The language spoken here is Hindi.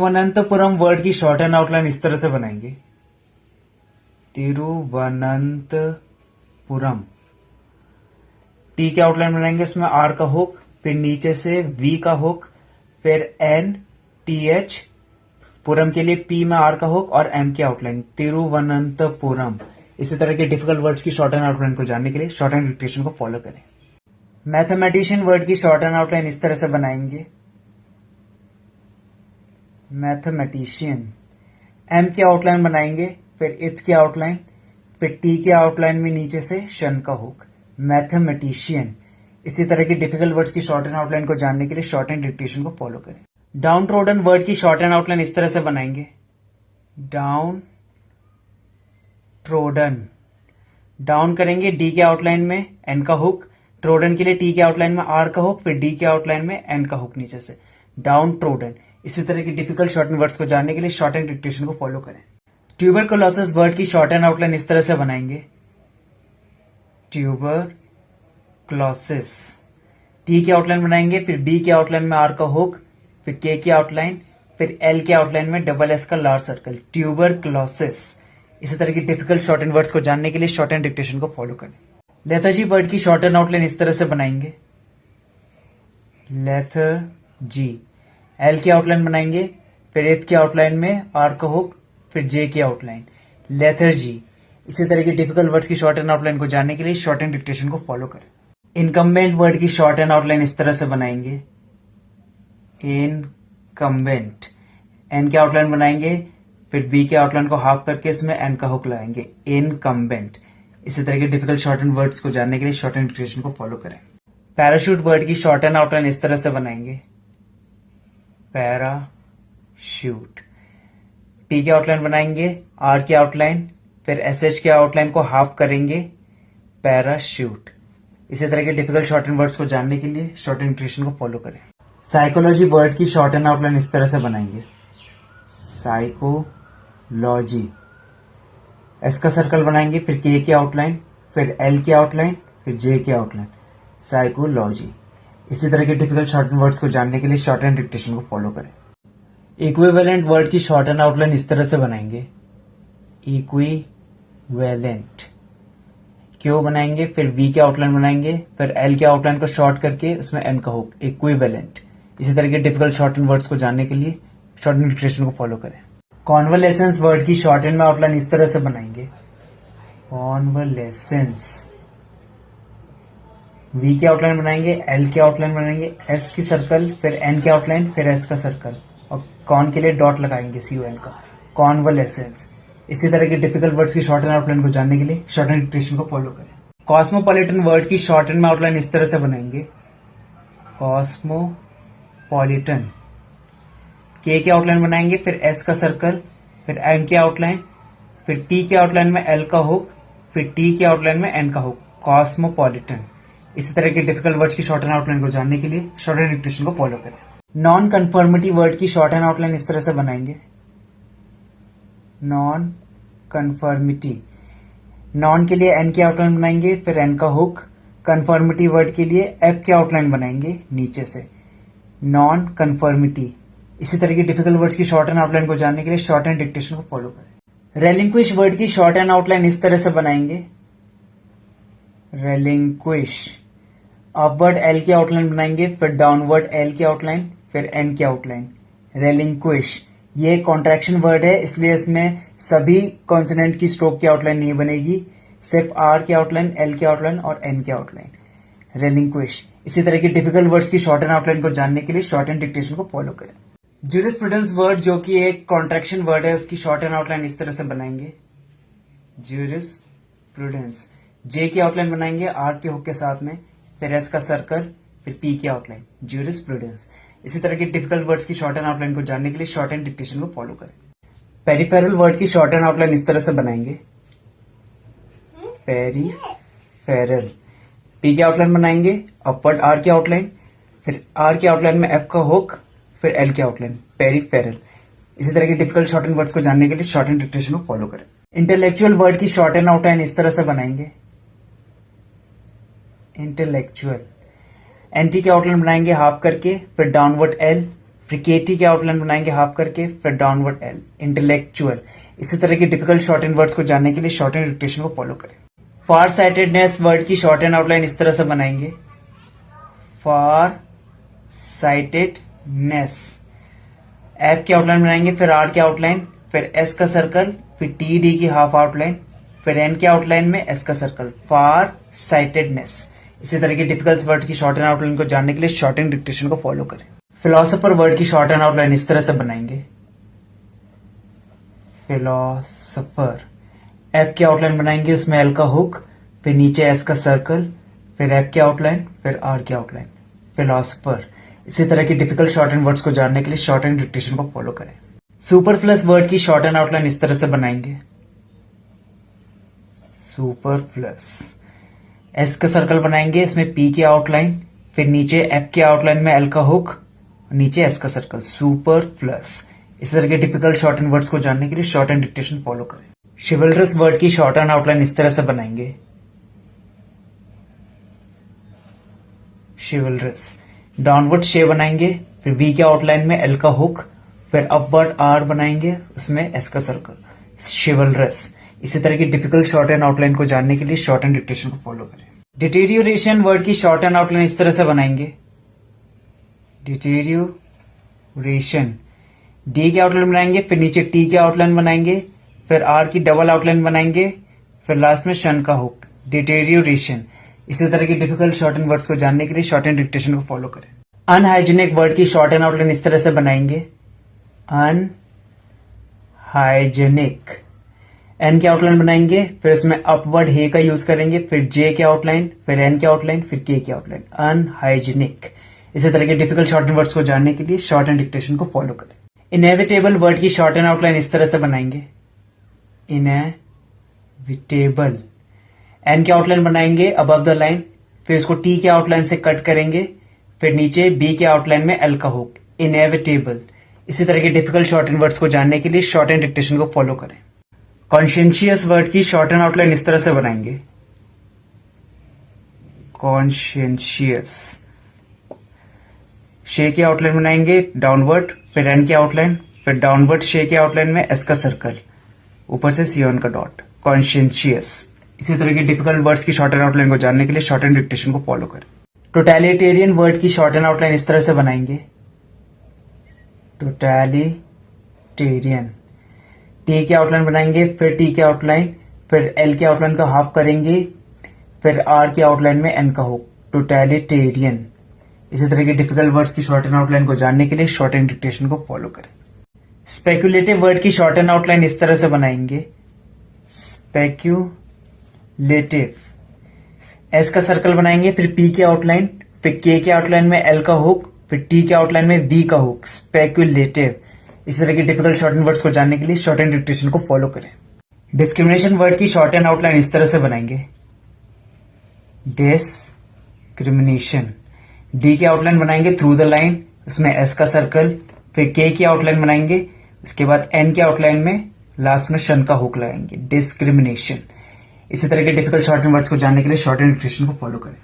तिरुवनंतपुरम वर्ड की शॉर्ट एंड आउटलाइन इस तरह से बनाएंगे। तिरुवनंतपुरम। टी के आउटलाइन बनाएंगे, इसमें आर का हुक, फिर नीचे से वी का हुक, फिर एन टी एच, पुरम के लिए पी में आर का हुक और एम की आउटलाइन। तिरुवनंतपुरम। इसी तरह के डिफिकल्ट वर्ड्स की शॉर्ट एंड आउटलाइन को जानने के लिए शॉर्ट एंड डिक्टेशन को फॉलो करें। मैथमेटिशियन वर्ड की शॉर्ट एंड आउटलाइन इस तरह से बनाएंगे। मैथमेटिशियन। एम की आउटलाइन बनाएंगे, फिर इथ की आउटलाइन, फिर टी की आउटलाइन में नीचे से शन का हुक। मैथमेटिशियन। इसी तरह की डिफिकल्ट वर्ड्स की शॉर्ट एंड आउटलाइन को जानने के लिए शॉर्ट एंड डिक्टेशन को फॉलो करें। डाउन ट्रोडन वर्ड की शॉर्ट एंड आउटलाइन इस तरह से बनाएंगे। Down trodden. डाउन करेंगे डी के आउटलाइन में एन का हुक, ट्रोडन के लिए टी के आउटलाइन में आर का हुक, फिर डी के आउटलाइन में एन का हुक नीचे से। Down trodden. इसी तरह की डिफिकल्ट शॉर्ट एंड वर्ड्स को जानने के लिए शॉर्ट एंड डिक्टेशन को फॉलो करें। ट्यूबरकुलोसिस वर्ड की शॉर्ट एंड आउटलाइन इस तरह से बनाएंगे। ट्यूबरकुलोसिस। टी की आउटलाइन बनाएंगे, फिर बी के आउटलाइन में आर का हुक, फिर के की आउटलाइन, फिर एल के आउटलाइन में डबल एस का लार्ज सर्कल। ट्यूबरकुलोसिस। इसी तरह की डिफिकल्ट शॉर्ट एंड वर्ड्स को जानने के लिए शॉर्ट एंड डिक्टेशन को फॉलो करें। लेथर्जी वर्ड की शॉर्ट एंड आउटलाइन इस तरह से बनाएंगे। लेथर्जी। एल की आउटलाइन बनाएंगे, फिर एथ की आउटलाइन में आर का हुक, फिर जे की आउटलाइन। लेथर्जी। इसी तरह की डिफिकल्ट वर्ड्स की शॉर्ट एंड आउटलाइन को जानने के लिए शॉर्ट एंड डिक्टेशन को फॉलो करें। इनकम्बेंट वर्ड की शॉर्ट एंड आउटलाइन इस तरह से बनाएंगे। इनकम्बेंट। एन की आउटलाइन बनाएंगे, फिर बी के आउटलाइन को हाफ करके इसमें एन का हुक लगाएंगे। इनकम्बेंट। इसी तरह के डिफिकल्ट शॉर्ट एंड वर्ड्स को जानने के लिए शॉर्ट एंड डिक्टेशन को फॉलो करें। पैराशूट वर्ड की शॉर्ट एंड आउटलाइन इस तरह से बनाएंगे। पैराशूट। पी की आउटलाइन बनाएंगे, आर की आउटलाइन, फिर एस एच के आउटलाइन को हाफ करेंगे। पैराशूट। इसी तरह के डिफिकल्ट शॉर्ट एंड वर्ड्स को जानने के लिए शॉर्ट एंड डिक्टेशन को फॉलो करें। साइकोलॉजी वर्ड की शॉर्ट एंड आउटलाइन इस तरह से बनाएंगे। साइकोलॉजी। एस का सर्कल बनाएंगे, फिर के की आउटलाइन, फिर एल की आउटलाइन, फिर जे की आउटलाइन। साइकोलॉजी। इसी तरह के डिफिकल्ट शॉर्ट एंड वर्ड्स को जानने के लिए शॉर्ट एंड डिक्टेशन को फॉलो करें। इक्विवेलेंट वर्ड की शॉर्ट एंड आउटलाइन इस तरह से बनाएंगे। इक्विवेलेंट। क्यू बनाएंगे, फिर वी के आउटलाइन बनाएंगे, फिर एल के आउटलाइन को शॉर्ट करके उसमें एन का हुक। इक्विवेलेंट। इसी तरह के डिफिकल्ट शॉर्ट एंड वर्ड्स को जानने के लिए शॉर्ट एंड डिक्टेशन को फॉलो करें। कॉन्वलेसेंस वर्ड की शॉर्ट एंड में आउटलाइन इस तरह से बनाएंगे। कॉन्वलेसेंस। वी की आउटलाइन बनाएंगे, एल की आउटलाइन बनाएंगे, एस की सर्कल, फिर एन की आउटलाइन, फिर एस का सर्कल और कॉन के लिए डॉट लगाएंगे CON का। कॉन्वलेसेंस। इसी तरह के डिफिकल्ट वर्ड्स की शॉर्ट एंड आउटलाइन को जानने के लिए शॉर्ट एंड डिक्टेशन को फॉलो करें। कॉस्मोपॉलिटन वर्ड की शॉर्ट एंड में आउटलाइन इस तरह से बनाएंगे। कॉस्मोपॉलिटन। के की आउटलाइन बनाएंगे, फिर एस का सर्कल, फिर एम की आउटलाइन, फिर टी के आउटलाइन में एल का हुक, फिर टी के आउटलाइन में एन का हुक। कॉस्मोपॉलिटन। इसी तरह के डिफिकल्ट वर्ड्स की शॉर्ट एंड आउटलाइन को जानने के लिए शॉर्ट एंड डिक्टेशन को फॉलो करें। नॉन कन्फर्मिटी वर्ड की शॉर्ट एंड आउटलाइन इस तरह से बनाएंगे। Non conformity. नॉन के लिए एन की आउटलाइन बनाएंगे, फिर एन का हुक। कन्फर्मिटी वर्ड के लिए एफ की आउटलाइन बनाएंगे नीचे से। Non conformity. इसी तरह की डिफिकल्ट वर्ड्स की शॉर्ट एंड आउटलाइन को जानने के लिए शॉर्ट एंड डिक्टेशन को फॉलो करें। रेलिंक्विश वर्ड की शॉर्ट एंड आउटलाइन इस तरह से बनाएंगे। रेलिंक्विश। अपवर्ड एल की आउटलाइन बनाएंगे, फिर डाउनवर्ड एल की आउटलाइन, फिर एन की आउटलाइन। रेलिंक्विश। ये कॉन्ट्रैक्शन वर्ड है, इसलिए इसमें सभी कॉन्सोनेंट की स्ट्रोक की आउटलाइन नहीं बनेगी, सिर्फ आर की आउटलाइन, एल की आउटलाइन और एन की आउटलाइन। रेलिंक्विश। इसी तरह की डिफिकल्ट वर्ड्स की शॉर्ट एंड आउटलाइन को जानने के लिए शॉर्ट एंड डिक्टेशन को फॉलो करें। ज्यूरिस्प्रूडेंस वर्ड जो कि एक कॉन्ट्रैक्शन वर्ड है, उसकी शॉर्ट एंड आउटलाइन इस तरह से बनाएंगे। ज्यूरिस्प्रूडेंस। जे की आउटलाइन बनाएंगे आर के हुक के साथ में, फिर एस का सर्कल, फिर पी की आउटलाइन। ज्यूरिस्प्रूडेंस। इसी तरह के डिफिकल्ट वर्ड्स की शॉर्ट एंड आउटलाइन को जानने के लिए शॉर्ट एंड डिक्टेशन को फॉलो करें। पेरिफेरल वर्ड की शॉर्ट एंड आउटलाइन इस तरह से बनाएंगे। पेरिफेरल। पी की आउटलाइन बनाएंगे, अपवर्ड आर की आउटलाइन, फिर आर की आउटलाइन में एफ का हुक, फिर एल की आउटलाइन। पेरिफेरल। इसी तरह के डिफिकल्ट शॉर्ट एंड वर्ड्स को जानने के लिए शॉर्ट एंड डिक्टेशन को फॉलो करें। इंटेलेक्चुअल वर्ड की शॉर्ट एंड आउटलाइन इस तरह से बनाएंगे। इंटेलेक्चुअल। एनटी की आउटलाइन बनाएंगे हाफ करके, फिर डाउनवर्ड एल, फिर KT के आउटलाइन बनाएंगे हाफ करके, फिर डाउनवर्ड L, इंटेलेक्चुअल। इसी तरह के डिफिकल्ट शॉर्ट हैंड वर्ड्स को जानने के लिए शॉर्ट हैंड डिक्टेशन को फॉलो करें। फार साइटेडनेस वर्ड की शॉर्ट हैंड आउटलाइन इस तरह से बनाएंगे, फार साइटेडनेस। F की आउटलाइन बनाएंगे, फिर R की आउटलाइन, फिर S का सर्कल, फिर TD की हाफ आउटलाइन, फिर N के आउटलाइन में S का सर्कल, फार साइटेडनेस। इसी तरह के डिफिकल्ट वर्ड की शॉर्ट एंड आउटलाइन को जानने के लिए शॉर्ट एंड डिक्टेशन को फॉलो करें। फिलोसोफर वर्ड की शॉर्ट एंड आउटलाइन इस तरह से बनाएंगे, फिलोसोफर। F की आउटलाइन बनाएंगे, उसमें L का हुक, फिर नीचे S का सर्कल, फिर F की आउटलाइन, फिर R की आउटलाइन, फिलोसोफर। इसी तरह की डिफिकल्ट शॉर्ट एंड वर्ड्स को जानने के लिए शॉर्ट एंड डिक्टेशन को फॉलो करें। सुपरफ्लस वर्ड की शॉर्ट एंड आउटलाइन इस तरह से बनाएंगे, सुपरफ्लस। S का सर्कल बनाएंगे, इसमें P की आउटलाइन, फिर नीचे F की आउटलाइन में L का हुक, नीचे S का सर्कल, सुपरफ्लस। इस तरह के टिपिकल शॉर्ट एंड वर्ड्स को जानने के लिए शॉर्ट एंड डिक्टेशन फॉलो करें। शिवल्ड्रस वर्ड की शॉर्ट एंड आउटलाइन इस तरह से बनाएंगे, शिवल्ड्रस। डाउनवर्ड शे बनाएंगे, फिर V के आउटलाइन में L का हुक, फिर अपवर्ड R बनाएंगे, उसमें S का सर्कल, शिवल्ड्रस। इसी तरह की डिफिकल्ट शॉर्ट एंड आउटलाइन को जानने के लिए शॉर्ट एंड डिक्टेशन को फॉलो करें। डिटेरियोरेशन वर्ड की शॉर्ट एंड आउटलाइन इस तरह से बनाएंगे, डिटेरियोरेशन। D की आउटलाइन बनाएंगे, फिर नीचे T की आउटलाइन बनाएंगे, फिर R की डबल आउटलाइन बनाएंगे, फिर लास्ट में शन का हुक, डिटेरियोरेशन। इसी तरह की डिफिकल्ट शॉर्ट एंड वर्ड्स को जानने के लिए शॉर्ट एंड डिक्टेशन को फॉलो करें। अनहाइजीनिक वर्ड की शॉर्ट एंड आउटलाइन इस तरह से बनाएंगे, अनहाइजीनिक। N की आउटलाइन बनाएंगे, फिर इसमें अपवर्ड हे का यूज करेंगे, फिर J की आउटलाइन, फिर N की आउटलाइन, फिर K की आउटलाइन, अनहाइजीनिक। इसी तरह के डिफिकल्ट शॉर्ट एंड वर्ड्स को जानने के लिए शॉर्ट एंड डिक्टेशन को फॉलो करें। इनएविटेबल वर्ड की शॉर्ट एंड आउटलाइन इस तरह से बनाएंगे, इनएविटेबल। N की आउटलाइन बनाएंगे अबव द लाइन, फिर इसको T के आउटलाइन से कट करेंगे, फिर नीचे B के आउटलाइन में L का हुक, इनएविटेबल। इसी तरह के डिफिकल्ट शॉर्ट एंड वर्ड्स को जानने के लिए शॉर्ट एंड डिक्टेशन को फॉलो करें। कॉन्शियंशियस वर्ड की शॉर्ट एंड आउटलाइन इस तरह से बनाएंगे, कॉन्शियंशियस। शे की आउटलाइन बनाएंगे डाउनवर्ड, फिर N की आउटलाइन, फिर डाउनवर्ड शे की आउटलाइन में S का सर्कल, ऊपर से C1 का डॉट, कॉन्शियंशियस। इसी तरह के डिफिकल्ट वर्ड्स की शॉर्ट एंड आउटलाइन को जानने के लिए शॉर्ट एंड डिक्टेशन को फॉलो करें। टोटलिटेरियन वर्ड की शॉर्ट एंड आउटलाइन इस तरह से बनाएंगे, टोटलिटेरियन। T की आउटलाइन बनाएंगे, फिर T की आउटलाइन, फिर L की आउटलाइन का हाफ करेंगे, फिर R की आउटलाइन में N का हुक, टोटलिटेरियन। इसी तरह के डिफिकल्ट वर्ड्स की शॉर्ट एंड आउटलाइन को जानने के लिए शॉर्ट एंड डिक्टेशन को फॉलो करें। स्पेक्युलेटिव वर्ड की शॉर्ट एंड आउटलाइन इस तरह से बनाएंगे, स्पेक्युलेटिव। S का सर्कल बनाएंगे, फिर P की आउटलाइन, फिर K की आउटलाइन में L का हुक, फिर T के आउटलाइन में V का हुक, स्पेक्युलेटिव। इसी तरह के डिफिकल्ट शॉर्ट एंड वर्ड्स को जानने के लिए शॉर्ट एंड डिक्टेशन को फॉलो करें। डिस्क्रिमिनेशन वर्ड की शॉर्ट एंड आउटलाइन इस तरह से बनाएंगे, डिस्क्रिमिनेशन। D की आउटलाइन बनाएंगे थ्रू द लाइन, उसमें S का सर्कल, फिर K की आउटलाइन बनाएंगे, उसके बाद N की आउटलाइन में लास्ट में शन का हुक लगाएंगे, डिस्क्रिमिनेशन। इसी तरह के डिफिकल्ट शॉर्ट एंड वर्ड्स को जानने के लिए शॉर्ट एंड डिक्टेशन को फॉलो करें।